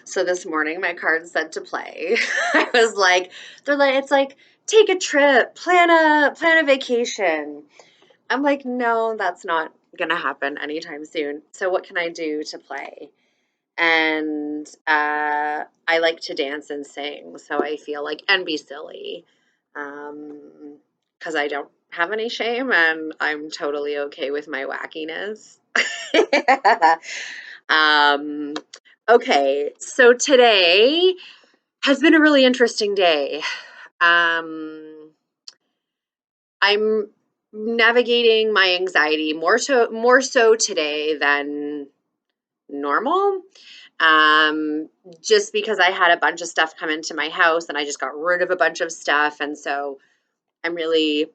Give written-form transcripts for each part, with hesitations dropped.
So this morning my cards said to play. I was like, they're like, it's like, take a trip, plan a vacation. I'm like, no, that's not gonna happen anytime soon. So what can I do to play? And I like to dance and sing, so I feel like and be silly, because I don't have any shame and I'm totally okay with my wackiness. um, okay, so today has been a really interesting day. Um, I'm navigating my anxiety more so today than normal. Just because I had a bunch of stuff come into my house and I just got rid of a bunch of stuff. And so I'm really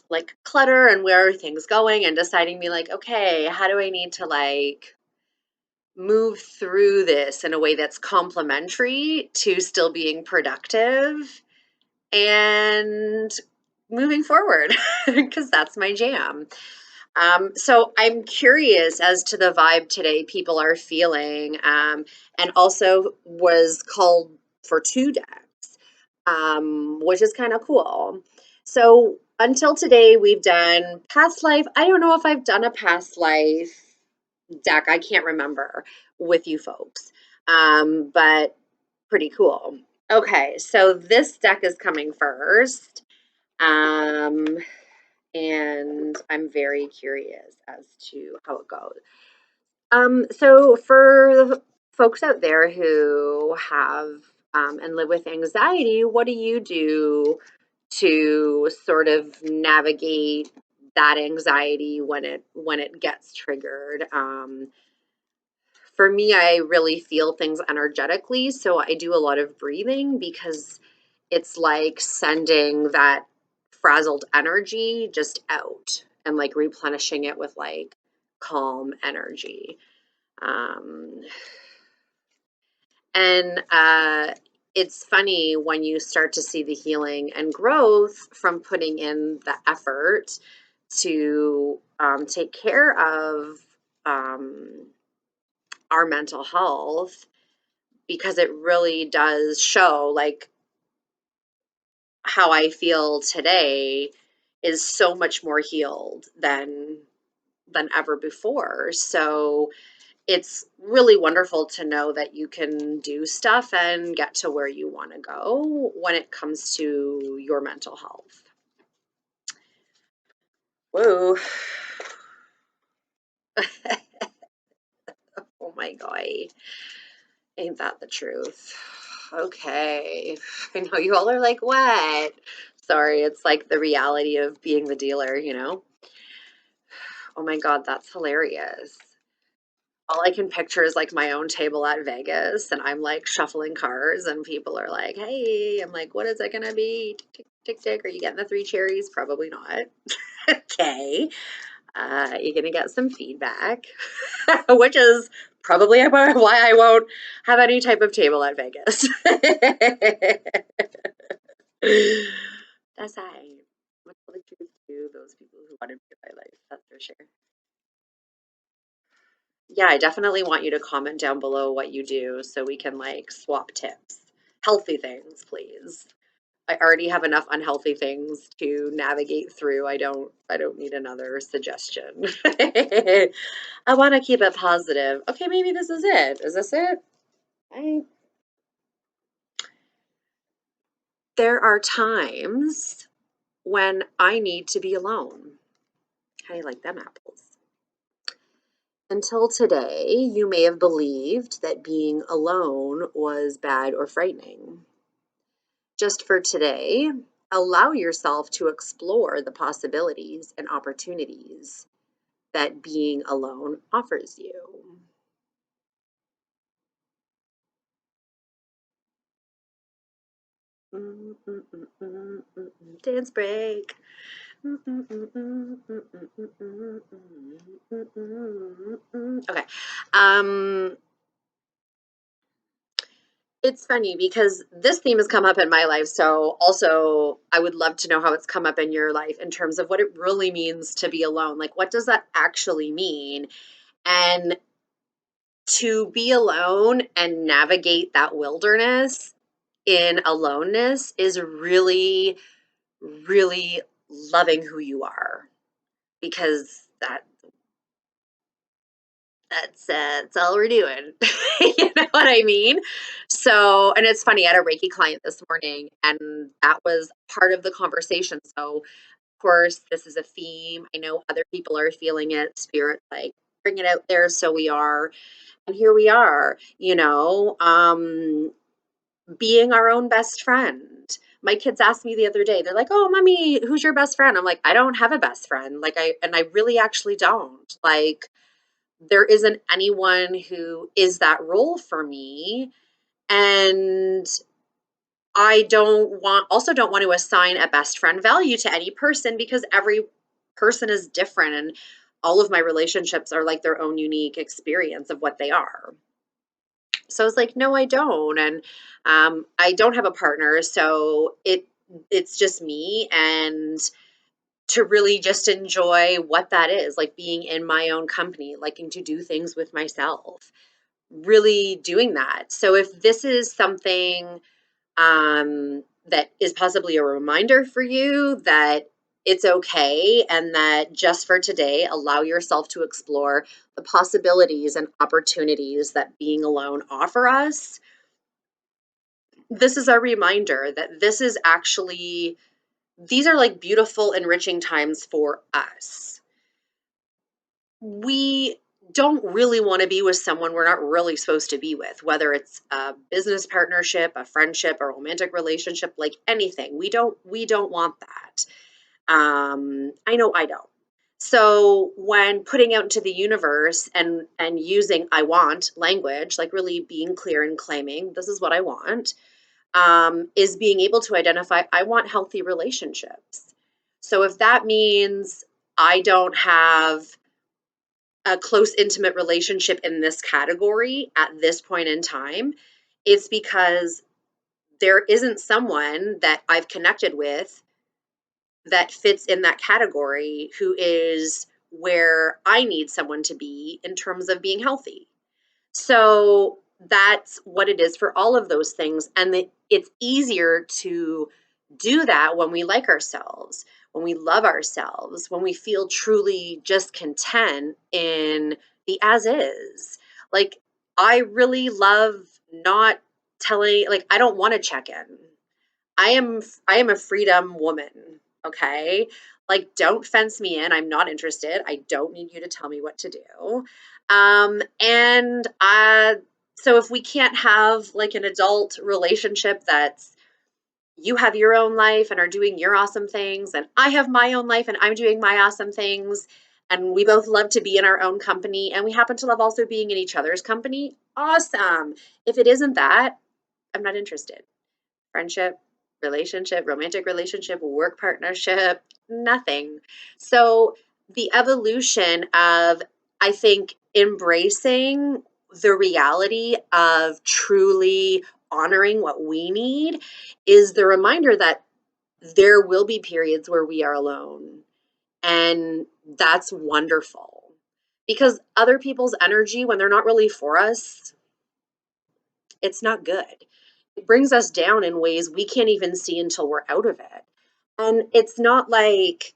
like clutter and where are things going and deciding me like, okay, how do I need to like move through this in a way that's complementary to still being productive and moving forward because that's my jam. So I'm curious as to the vibe today people are feeling, and also was called for two decks, which is kind of cool. So until today, we've done past life. I don't know if I've done a past life deck. I can't remember with you folks, but pretty cool. Okay, so this deck is coming first. Um, and I'm very curious as to how it goes. So for the folks out there who have and live with anxiety, what do you do to sort of navigate that anxiety when it gets triggered? For me, I really feel things energetically, so I do a lot of breathing because it's like sending that frazzled energy just out and like replenishing it with like calm energy. Um, and it's funny when you start to see the healing and growth from putting in the effort to take care of um, our mental health, because it really does show like how I feel today is so much more healed than ever before. So it's really wonderful to know that you can do stuff and get to where you want to go when it comes to your mental health. Whoa. Oh my god. Ain't that the truth? Okay. I know you all are like, what? Sorry, it's like the reality of being the dealer, you know? Oh my God, that's hilarious. All I can picture is like my own table at Vegas, and I'm like shuffling cards, and people are like, hey, I'm like, what is it gonna be? Tick, tick, tick, tick. Are you getting the three cherries? Probably not. Okay. You're gonna get some feedback, which is probably why I won't have any type of table at Vegas. That's I. What's the truth to those people who want to be in my life? That's for sure. Yeah, I definitely want you to comment down below what you do so we can like swap tips. Healthy things, please. I already have enough unhealthy things to navigate through. I don't need another suggestion. I want to keep it positive. Okay, maybe this is it. Is this it? I, there are times when I need to be alone. How do you like them apples? Until today, you may have believed that being alone was bad or frightening. Just for today, allow yourself to explore the possibilities and opportunities that being alone offers you. Dance break. Okay. Um, It's funny because this theme has come up in my life. So, also, I would love to know how it's come up in your life in terms of what it really means to be alone. Like, what does that actually mean? And to be alone and navigate that wilderness in aloneness is really, really loving who you are, because that's all we're doing. You know what I mean? So, and it's funny, I had a Reiki client this morning, and that was part of the conversation. So, of course, this is a theme. I know other people are feeling it. Spirit, like, bring it out there. So we are, and here we are. Being our own best friend. My kids asked me the other day, they're like, "Oh, mommy, who's your best friend?" I'm like, "I don't have a best friend." Like, I really actually don't. Like, there isn't anyone who is that role for me. And I don't want to assign a best friend value to any person, because every person is different, and all of my relationships are like their own unique experience of what they are. So I was like, no, I don't. And I don't have a partner. So it's just me, and to really just enjoy what that is, like being in my own company, liking to do things with myself, really doing that. So if this is something that is possibly a reminder for you that it's okay, and that just for today, allow yourself to explore the possibilities and opportunities that being alone offer us. This is a reminder that these are like beautiful, enriching times for us. We don't really want to be with someone we're not really supposed to be with, whether it's a business partnership, a friendship, a romantic relationship, like anything. We don't want that. I know I don't. So when putting out into the universe and using I want language, like really being clear and claiming this is what I want, is being able to identify I want healthy relationships. So if that means I don't have a close, intimate relationship in this category at this point in time, it's because there isn't someone that I've connected with that fits in that category who is where I need someone to be in terms of being healthy. So that's what it is for all of those things. And it's easier to do that when we like ourselves, when we love ourselves, when we feel truly just content in the as is. Like, I really love not telling, like, I don't want to check in. I am a freedom woman, okay? Like, don't fence me in. I'm not interested. I don't need you to tell me what to do. And so if we can't have like an adult relationship that's you have your own life and are doing your awesome things, and I have my own life and I'm doing my awesome things, and we both love to be in our own company, and we happen to love also being in each other's company, awesome. If it isn't that, I'm not interested. Friendship, relationship, romantic relationship, work partnership, nothing. So the evolution of, I think, embracing the reality of truly honoring what we need is the reminder that there will be periods where we are alone. And that's wonderful, because other people's energy, when they're not really for us, it's not good. It brings us down in ways we can't even see until we're out of it. And it's not like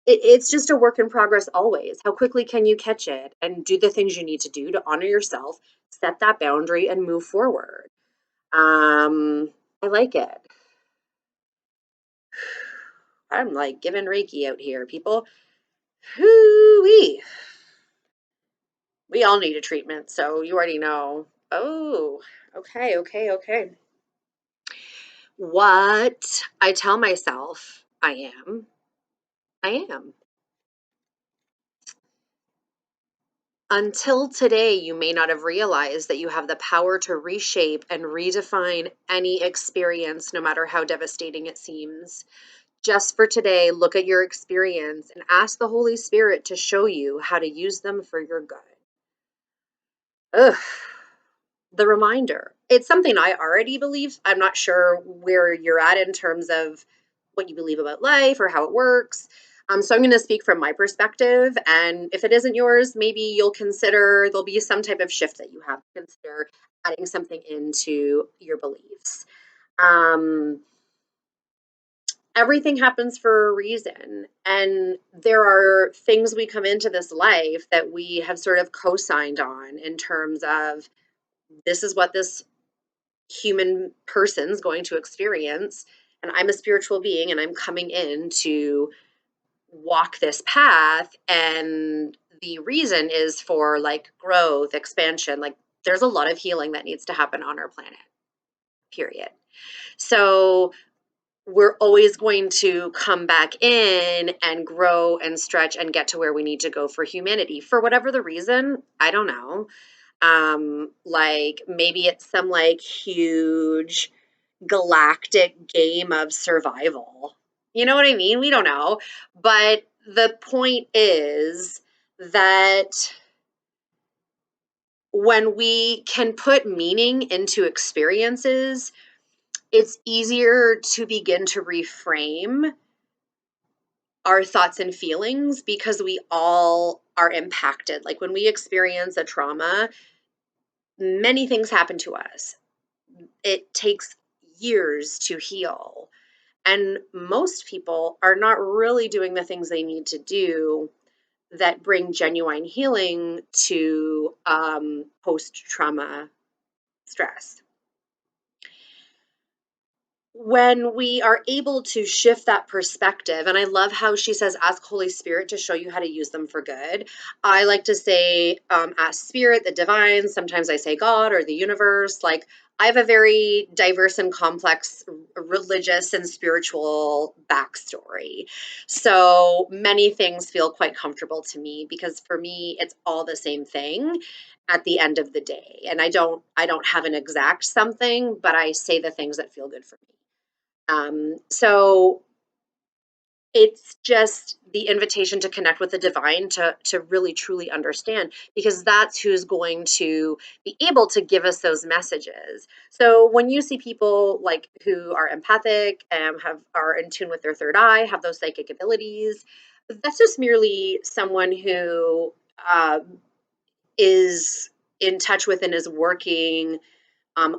it's just a work in progress always. How quickly can you catch it and do the things you need to do to honor yourself, set that boundary and move forward? I like it. I'm like giving Reiki out here, people. Hoo-wee. We all need a treatment, so you already know. Oh, okay, okay, okay. What I tell myself I am. Until today, you may not have realized that you have the power to reshape and redefine any experience, no matter how devastating it seems. Just for today, look at your experience and ask the Holy Spirit to show you how to use them for your good. Ugh. the reminder. It's something I already believe. I'm not sure where you're at in terms of what you believe about life or how it works. So I'm going to speak from my perspective. And if it isn't yours, maybe you'll consider there'll be some type of shift that you have to consider adding something into your beliefs. Um, Everything happens for a reason. And there are things we come into this life that we have sort of co signed on in terms of this is what this human person's going to experience. And I'm a spiritual being and I'm coming in to walk this path. And the reason is for like growth, expansion. Like there's a lot of healing that needs to happen on our planet, period. So we're always going to come back in and grow and stretch and get to where we need to go for humanity for whatever the reason. I don't know. Like maybe it's some like huge galactic game of survival. You know what I mean? We don't know. But the point is that when we can put meaning into experiences, it's easier to begin to reframe our thoughts and feelings because we all are impacted. Like when we experience a trauma, many things happen to us. It takes years to heal. And most people are not really doing the things they need to do that bring genuine healing to post trauma stress. When we are able to shift that perspective, and I love how she says, ask Holy Spirit to show you how to use them for good. I like to say, ask Spirit, the divine. Sometimes I say God or the universe. Like, I have a very diverse and complex religious and spiritual backstory. So many things feel quite comfortable to me because for me, it's all the same thing at the end of the day. And I don't have an exact something, but I say the things that feel good for me. So it's just the invitation to connect with the divine to really truly understand because that's who's going to be able to give us those messages. So when you see people like who are empathic and have are in tune with their third eye, have those psychic abilities, that's just merely someone who is in touch with and is working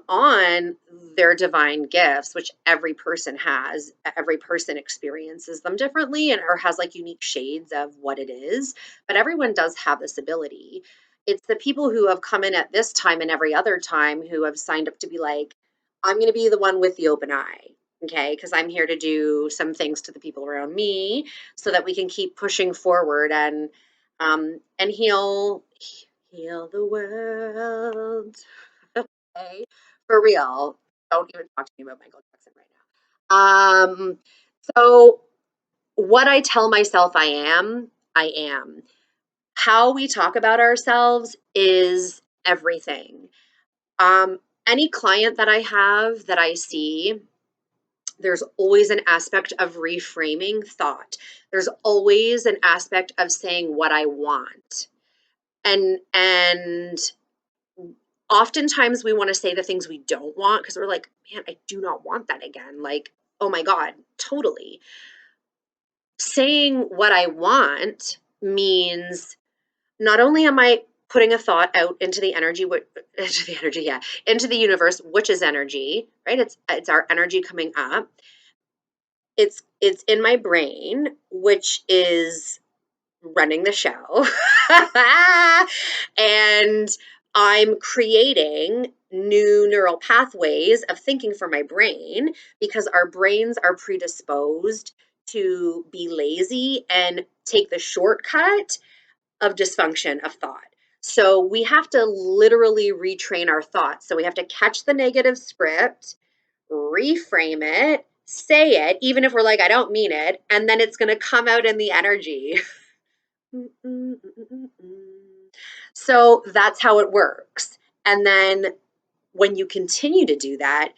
on their divine gifts, which every person has. Every person experiences them differently and or has like unique shades of what it is. But everyone does have this ability. It's the people who have come in at this time and every other time who have signed up to be like, I'm going to be the one with the open eye. Okay, because I'm here to do some things to the people around me so that we can keep pushing forward and heal the world. Okay, for real. Don't even talk to me about Michael Jackson right now. So what I tell myself I am, I am. How we talk about ourselves is everything. Any client that I have that I see, there's always an aspect of reframing thought. There's always an aspect of saying what I want. And oftentimes we want to say the things we don't want because we're like, man, I do not want that again. Like, oh my God, totally. Saying what I want means not only am I putting a thought out into the energy, into the energy, yeah, into the universe, which is energy, right? It's our energy coming up. It's in my brain, which is running the show. And I'm creating new neural pathways of thinking for my brain because our brains are predisposed to be lazy and take the shortcut of dysfunction of thought. So we have to literally retrain our thoughts. So we have to catch the negative script, reframe it, say it, even if we're like, I don't mean it, and then it's going to come out in the energy. So that's how it works. And then when you continue to do that,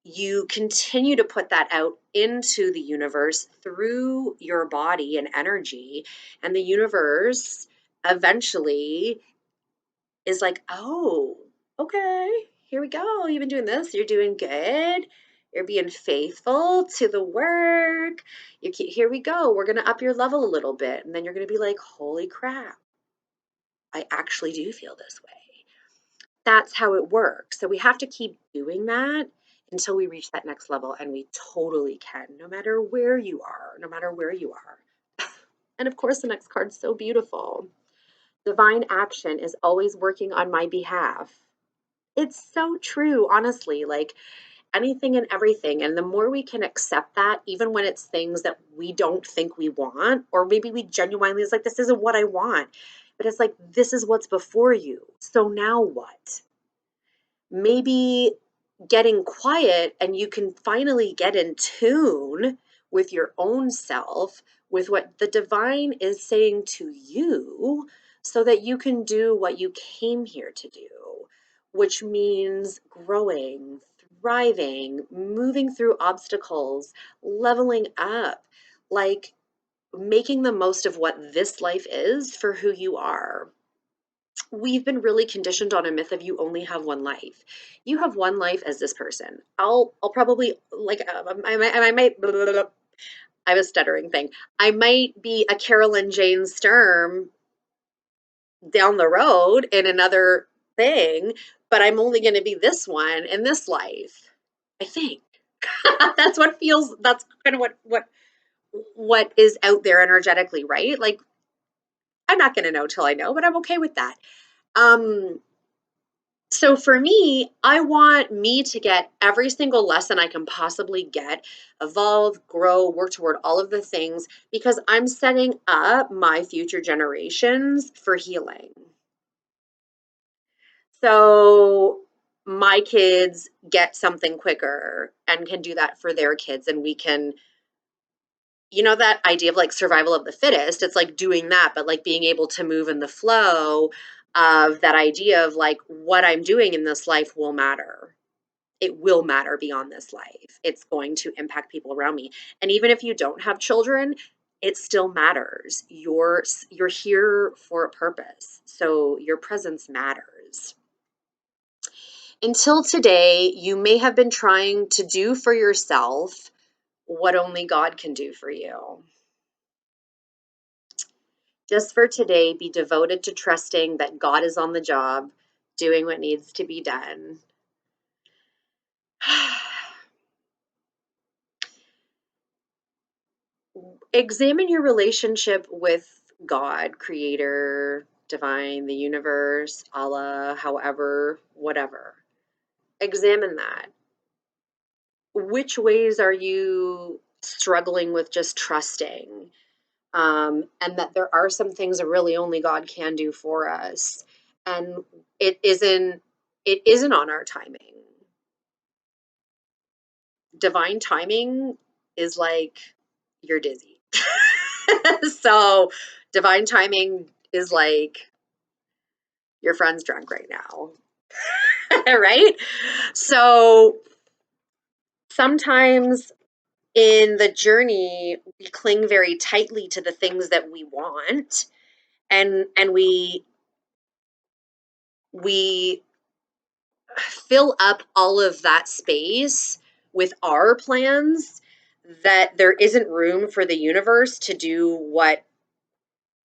you continue to put that out into the universe through your body and energy. And the universe eventually is like, oh, okay, here we go. You've been doing this. You're doing good. You're being faithful to the work. Here we go. We're going to up your level a little bit. And then you're going to be like, holy crap, I actually do feel this way. That's how it works. So we have to keep doing that until we reach that next level. And we totally can, no matter where you are, no matter where you are. And of course, the next card's so beautiful. Divine action is always working on my behalf. It's so true, honestly, like anything and everything. And the more we can accept that, even when it's things that we don't think we want, or maybe we genuinely is like, this isn't what I want, but it's like, this is what's before you. So now what? Maybe getting quiet and you can finally get in tune with your own self, with what the divine is saying to you, so that you can do what you came here to do, which means growing, thriving, moving through obstacles, leveling up, like making the most of what this life is for who you are. We've been really conditioned on a myth of you only have one life. You have one life as this person. I'll probably like I might blah, blah, blah, I have a stuttering thing. I might be a Carolyn Jane Sturm down the road in another thing, but I'm only going to be this one in this life. I think that's what feels. That's kind of what is out there energetically, right? Like I'm not going to know till I know, but I'm okay with that. Um, So for me, I want me to get every single lesson I can possibly get, evolve, grow, work toward all of the things because I'm setting up my future generations for healing. So my kids get something quicker and can do that for their kids, and we can, that idea of like survival of the fittest, it's like doing that, but like being able to move in the flow of that idea of like what I'm doing in this life will matter. It will matter beyond this life. It's going to impact people around me. And even if you don't have children, it still matters. You're here for a purpose. So your presence matters. Until today, you may have been trying to do for yourself what only God can do for you. Just for today, be devoted to trusting that God is on the job, doing what needs to be done. Examine your relationship with God, creator, divine, the universe, Allah, however, whatever. Examine that. Which ways are you struggling with just trusting? And that there are some things that really only God can do for us. And it isn't on our timing. Divine timing is like you're dizzy. So divine timing is like your friend's drunk right now. Right? So sometimes in the journey we cling very tightly to the things that we want, and we fill up all of that space with our plans, that there isn't room for the universe to do what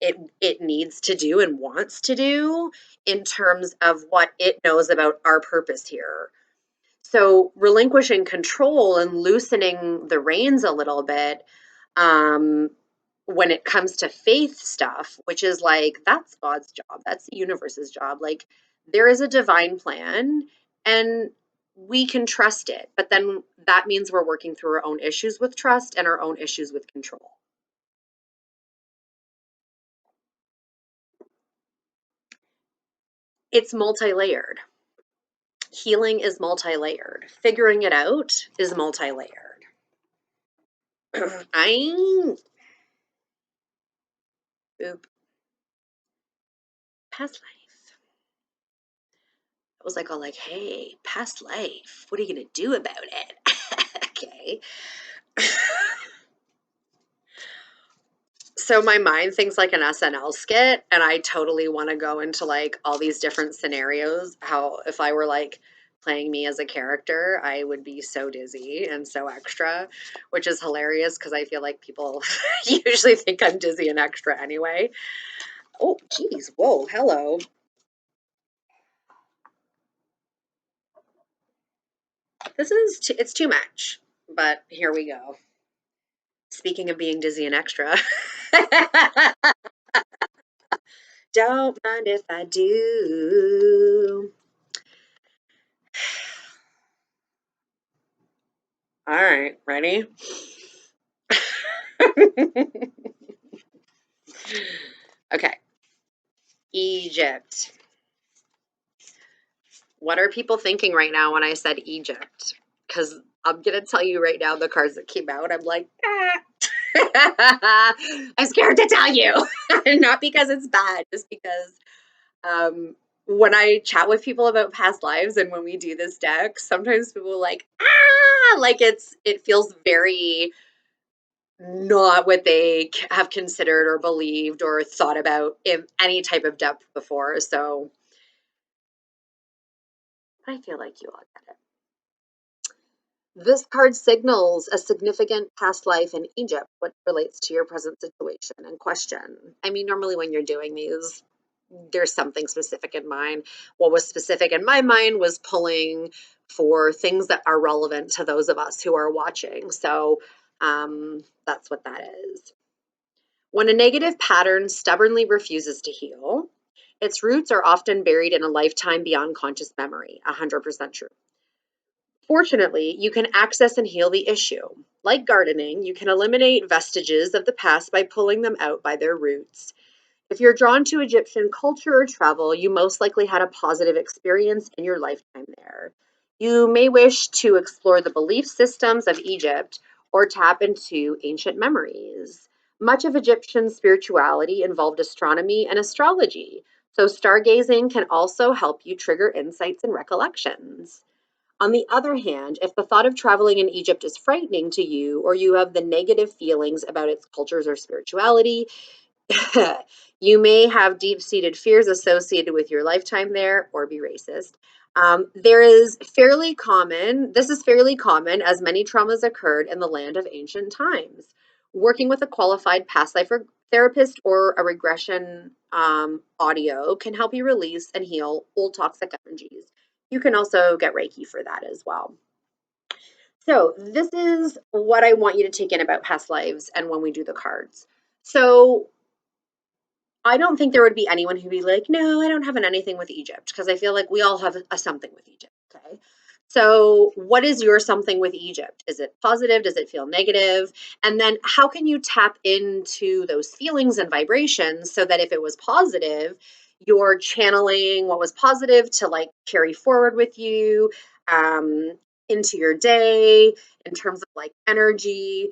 it needs to do and wants to do in terms of what it knows about our purpose here. So relinquishing control and loosening the reins a little bit, um, when it comes to faith stuff, which is like, that's God's job, that's the universe's job. Like, there is a divine plan and we can trust it. But then that means we're working through our own issues with trust and our own issues with control. It's multi layered. Healing is multi layered. Figuring it out is multi layered. I Oop. Past life. I was like, all like, hey, past life. What are you gonna do about it? Okay. So my mind thinks like an SNL skit, and I totally want to go into like all these different scenarios. How if I were like playing me as a character, I would be so dizzy and so extra, which is hilarious because I feel like people usually think I'm dizzy and extra anyway. Oh, geez, whoa, hello. It's too much, but here we go. Speaking of being dizzy and extra, don't mind if I do. All right, ready? Okay, Egypt. What are people thinking right now when I said Egypt? Because I'm going to tell you right now the cards that came out. I'm like, ah. I'm scared to tell you. Not because it's bad, just because when I chat with people about past lives and when we do this deck, sometimes people are like, like it feels very not what they have considered or believed or thought about in any type of depth before. So I feel like you all get it. This card signals a significant past life in Egypt, which relates to your present situation and question. I mean, normally when you're doing these, there's something specific in mind. What was specific in my mind was pulling for things that are relevant to those of us who are watching. So that's what that is. When a negative pattern stubbornly refuses to heal, its roots are often buried in a lifetime beyond conscious memory. 100% true. Fortunately, you can access and heal the issue. Like gardening, you can eliminate vestiges of the past by pulling them out by their roots. If you're drawn to Egyptian culture or travel, you most likely had a positive experience in your lifetime there. You may wish to explore the belief systems of Egypt or tap into ancient memories. Much of Egyptian spirituality involved astronomy and astrology, so stargazing can also help you trigger insights and recollections. On the other hand, if the thought of traveling in Egypt is frightening to you, or you have the negative feelings about its cultures or spirituality, you may have deep-seated fears associated with your lifetime there, or be racist. This is fairly common as many traumas occurred in the land of ancient times. Working with a qualified past life therapist or a regression audio can help you release and heal old toxic energies. You can also get Reiki for that as well. So this is what I want you to take in about past lives and when we do the cards. So I don't think there would be anyone who'd be like, no, I don't have anything with Egypt, because I feel like we all have a something with Egypt. Okay. So, what is your something with Egypt? Is it positive? Does it feel negative? And then, how can you tap into those feelings and vibrations so that if it was positive, you're channeling what was positive to like carry forward with you um, into your day in terms of like energy,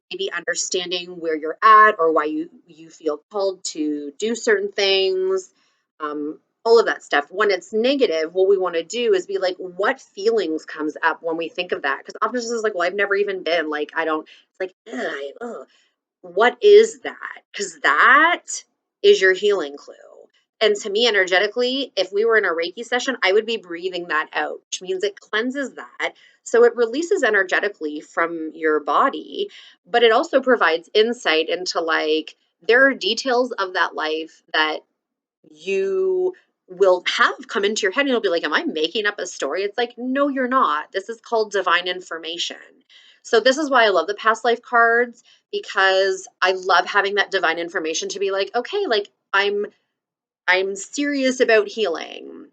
maybe understanding where you're at or why you feel called to do certain things, all of that stuff. When it's negative, what we want to do is be like, what feelings comes up when we think of that? Because often it's like, well, I've never even been like, I don't. It's like, ugh. What is that? Because that is your healing clue. And to me, energetically, if we were in a Reiki session, I would be breathing that out, which means it cleanses that. So it releases energetically from your body, but it also provides insight into like, there are details of that life that you will have come into your head and you'll be like, am I making up a story? It's like, no, you're not. This is called divine information. So this is why I love the past life cards, because I love having that divine information to be like, okay, like I'm serious about healing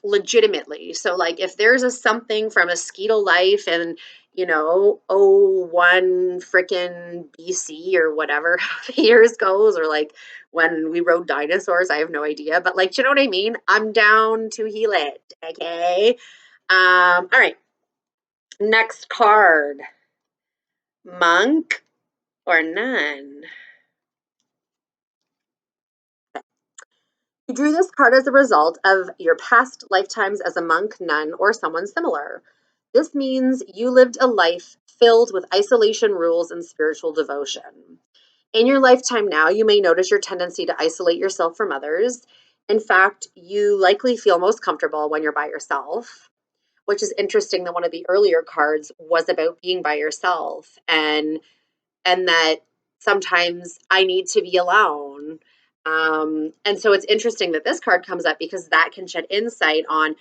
legitimately. So like if there's a something from a skeetal life and oh one freaking BC or whatever the years goes, or like when we rode dinosaurs, I have no idea. But like, do you know what I mean? I'm down to heal it. Okay. All right. Next card. Monk or nun? You drew this card as a result of your past lifetimes as a monk, nun, or someone similar. This means you lived a life filled with isolation rules and spiritual devotion. In your lifetime now, you may notice your tendency to isolate yourself from others. In fact, you likely feel most comfortable when you're by yourself, which is interesting that one of the earlier cards was about being by yourself, and that sometimes I need to be alone. And so it's interesting that this card comes up because that can shed insight on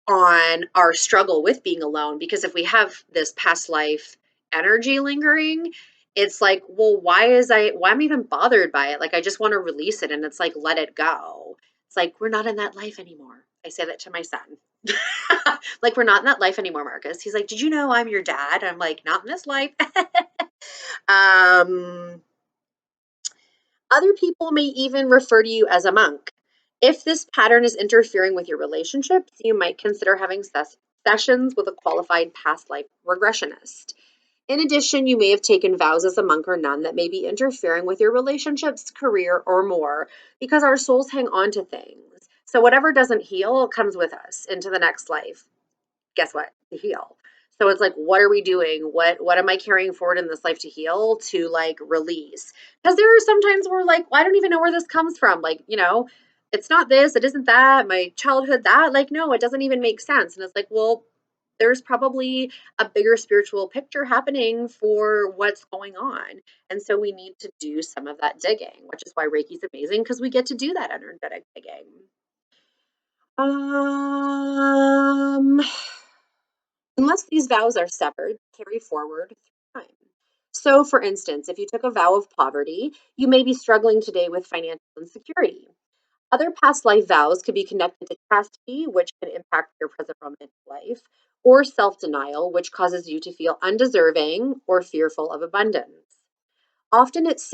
our struggle with being alone. Because if we have this past life energy lingering, it's like, well, why am I even bothered by it? Like, I just want to release it. And it's like, let it go. It's like, we're not in that life anymore. I say that to my son. Like, we're not in that life anymore, Marcus. He's like, did you know I'm your dad? I'm like, not in this life. um, Other people may even refer to you as a monk. If this pattern is interfering with your relationships, you might consider having sessions with a qualified past life regressionist. In addition, you may have taken vows as a monk or nun that may be interfering with your relationships, career, or more, because our souls hang on to things. So whatever doesn't heal comes with us into the next life. Guess what? To heal. So it's like, what are we doing? What am I carrying forward in this life to heal, to like release? Because there are sometimes where like, well, I don't even know where this comes from. Like, it's not this, it isn't that, my childhood that, like, no, it doesn't even make sense. And it's like, well, there's probably a bigger spiritual picture happening for what's going on. And so we need to do some of that digging, which is why Reiki's amazing, because we get to do that energetic digging. Um Unless these vows are severed, carry forward through time. So, for instance, if you took a vow of poverty, you may be struggling today with financial insecurity. Other past life vows could be connected to chastity, which can impact your present romantic life, or self denial, which causes you to feel undeserving or fearful of abundance. Often it's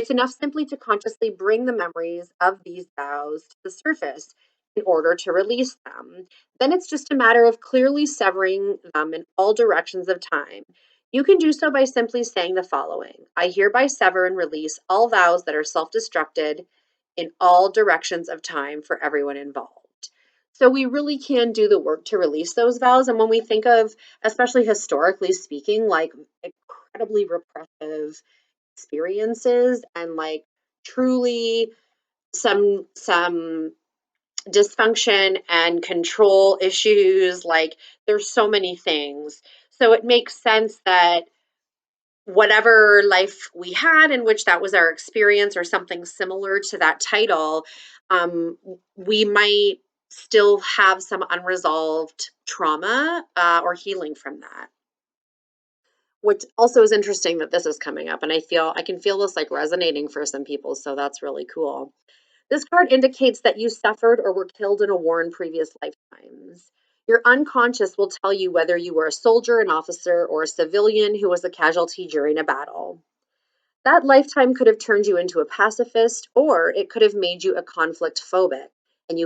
enough simply to consciously bring the memories of these vows to the surface in order to release them. Then it's just a matter of clearly severing them in all directions of time. You can do so by simply saying the following: I hereby sever and release all vows that are self destructed in all directions of time for everyone involved. So we really can do the work to release those vows. And when we think of, especially historically speaking, like incredibly repressive experiences and like truly some dysfunction and control issues, like there's so many things. So it makes sense that whatever life we had in which that was our experience or something similar to that title, we might still have some unresolved trauma or healing from that. Which also is interesting that this is coming up, and I can feel this like resonating for some people, so that's really cool. This card indicates that you suffered or were killed in a war in previous lifetimes. Your unconscious will tell you whether you were a soldier, an officer, or a civilian who was a casualty during a battle. That lifetime could have turned you into a pacifist, or it could have made you a conflict phobic, and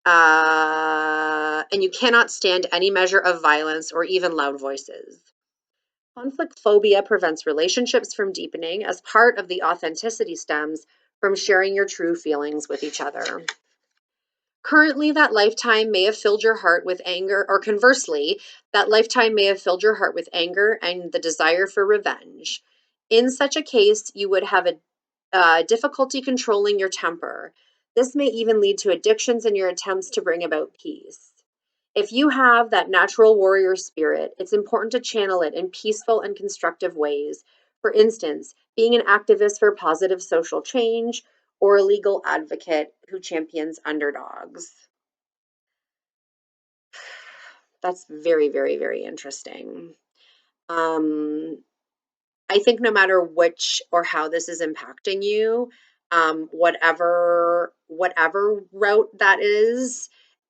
and you cannot stand any measure of violence or even loud voices. Conflict phobia prevents relationships from deepening, as part of the authenticity stems from sharing your true feelings with each other. Currently, that lifetime may have filled your heart with anger, or conversely, that lifetime may have filled your heart with anger and the desire for revenge. In such a case, you would have a difficulty controlling your temper. This may even lead to addictions in your attempts to bring about peace. If you have that natural warrior spirit, it's important to channel it in peaceful and constructive ways. For instance, being an activist for positive social change or a legal advocate who champions underdogs. That's very, very, very interesting. Um, I think no matter which or how this is impacting you, whatever route that is,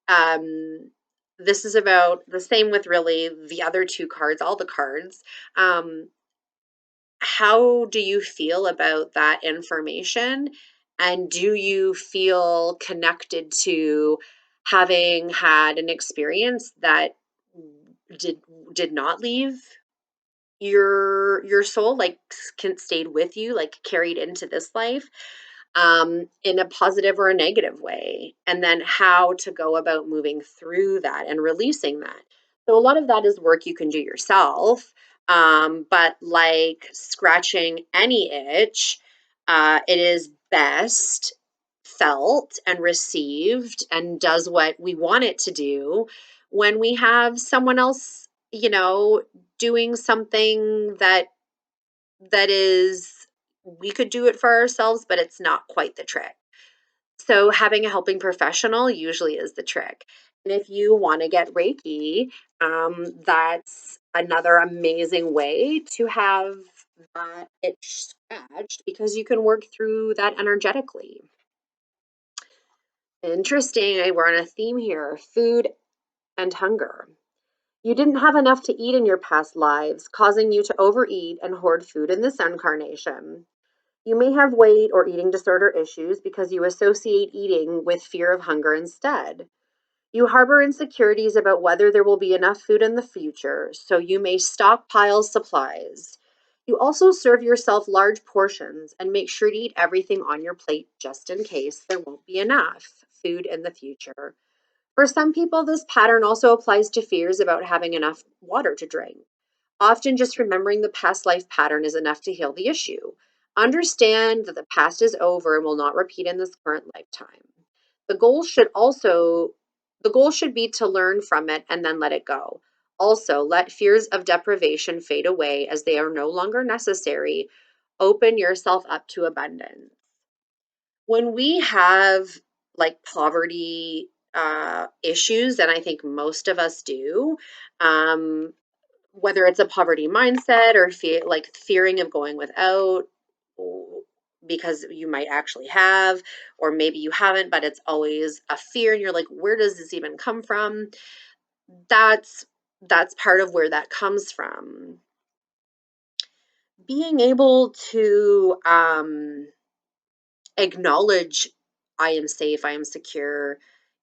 um, this is about the same with really the other two cards, all the cards. Um, how do you feel about that information? And do you feel connected to having had an experience that did did not leave your soul, like can stayed with you, like carried into this life, in a positive or a negative way, and then how to go about moving through that and releasing that. So a lot of that is work you can do yourself. But like scratching any itch, it is best felt and received and does what we want it to do when we have someone else, doing something that is, we could do it for ourselves, but it's not quite the trick. So having a helping professional usually is the trick. And if you want to get Reiki, that's another amazing way to have that itch scratched because you can work through that energetically. Interesting. We're on a theme here: food and hunger. You didn't have enough to eat in your past lives, causing you to overeat and hoard food in this incarnation. You may have weight or eating disorder issues because you associate eating with fear of hunger instead. You harbor insecurities about whether there will be enough food in the future, so you may stockpile supplies. You also serve yourself large portions and make sure to eat everything on your plate just in case there won't be enough food in the future. For some people, this pattern also applies to fears about having enough water to drink. Often, just remembering the past life pattern is enough to heal the issue. Understand that the past is over and will not repeat in this current lifetime. The goal should also the goal should be to learn from it and then let it go. Also, let fears of deprivation fade away as they are no longer necessary. Open yourself up to abundance. When we have like poverty issues, and I think most of us do, um, whether it's a poverty mindset or like fearing of going without because you might actually have, or maybe you haven't, but it's always a fear and you're like, where does this even come from? That's that's part of where that comes from. Being able to acknowledge I am safe, I am secure,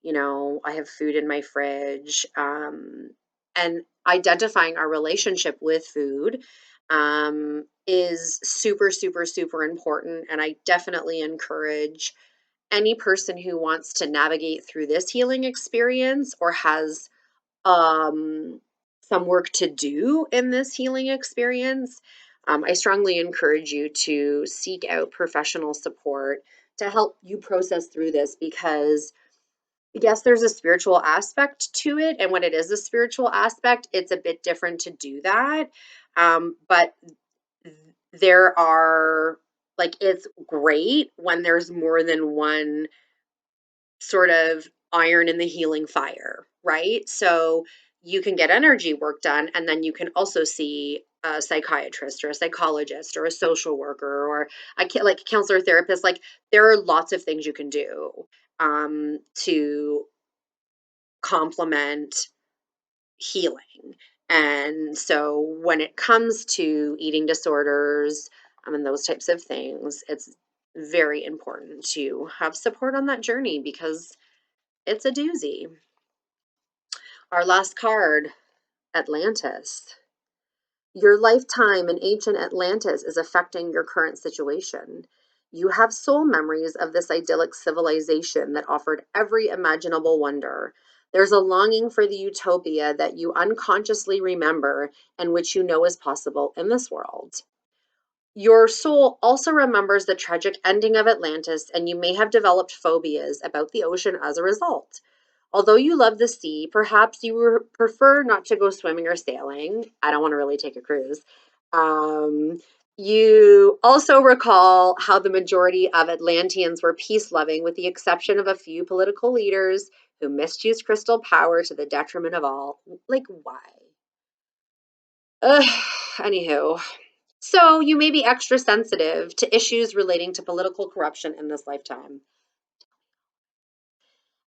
I have food in my fridge, and identifying our relationship with food is super, super, super important. And I definitely encourage any person who wants to navigate through this healing experience or has um, some work to do in this healing experience, I strongly encourage you to seek out professional support to help you process through this because, yes, there's a spiritual aspect to it. And when it is a spiritual aspect, it's a bit different to do that. But there are, like, it's great when there's more than one sort of iron in the healing fire, right? So you can get energy work done, and then you can also see a psychiatrist or a psychologist or a social worker or like a counselor therapist. Like there are lots of things you can do to complement healing. And so when it comes to eating disorders and those types of things, it's very important to have support on that journey because it's a doozy. Our last card, Atlantis. Your lifetime in ancient Atlantis is affecting your current situation. You have soul memories of this idyllic civilization that offered every imaginable wonder. There's a longing for the utopia that you unconsciously remember and which you know is possible in this world. Your soul also remembers the tragic ending of Atlantis, and you may have developed phobias about the ocean as a result. Although you love the sea, perhaps you prefer not to go swimming or sailing. I don't want to really take a cruise. Um, you also recall how the majority of Atlanteans were peace loving, with the exception of a few political leaders who misused crystal power to the detriment of all. Like, why? Ugh, anywho. So you may be extra sensitive to issues relating to political corruption in this lifetime.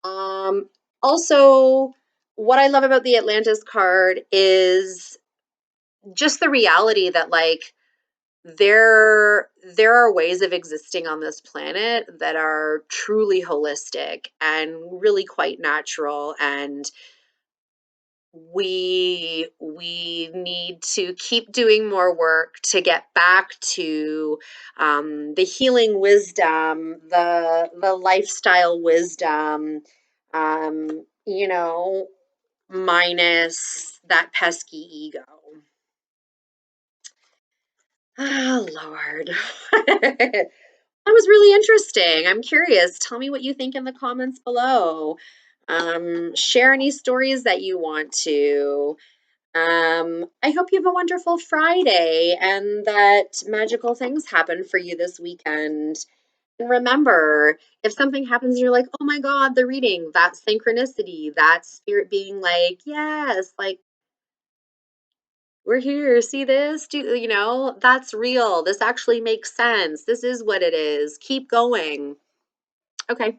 Um, Also, what I love about the Atlantis card is just the reality that like there are ways of existing on this planet that are truly holistic and really quite natural, and we need to keep doing more work to get back to the healing wisdom, the lifestyle wisdom, you know, minus that pesky ego. Oh, Lord. That was really interesting. I'm curious. Tell me what you think in the comments below. Share any stories that you want to. I hope you have a wonderful Friday and that magical things happen for you this weekend. And remember, if something happens and you're like, oh my God, the reading, that's synchronicity, that's spirit being like, yes, like we're here, see this? That's real. This actually makes sense. This is what it is. Keep going. Okay.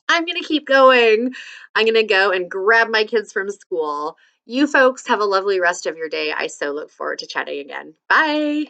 I'm going to keep going. I'm going to go and grab my kids from school. You folks have a lovely rest of your day. I so look forward to chatting again. Bye.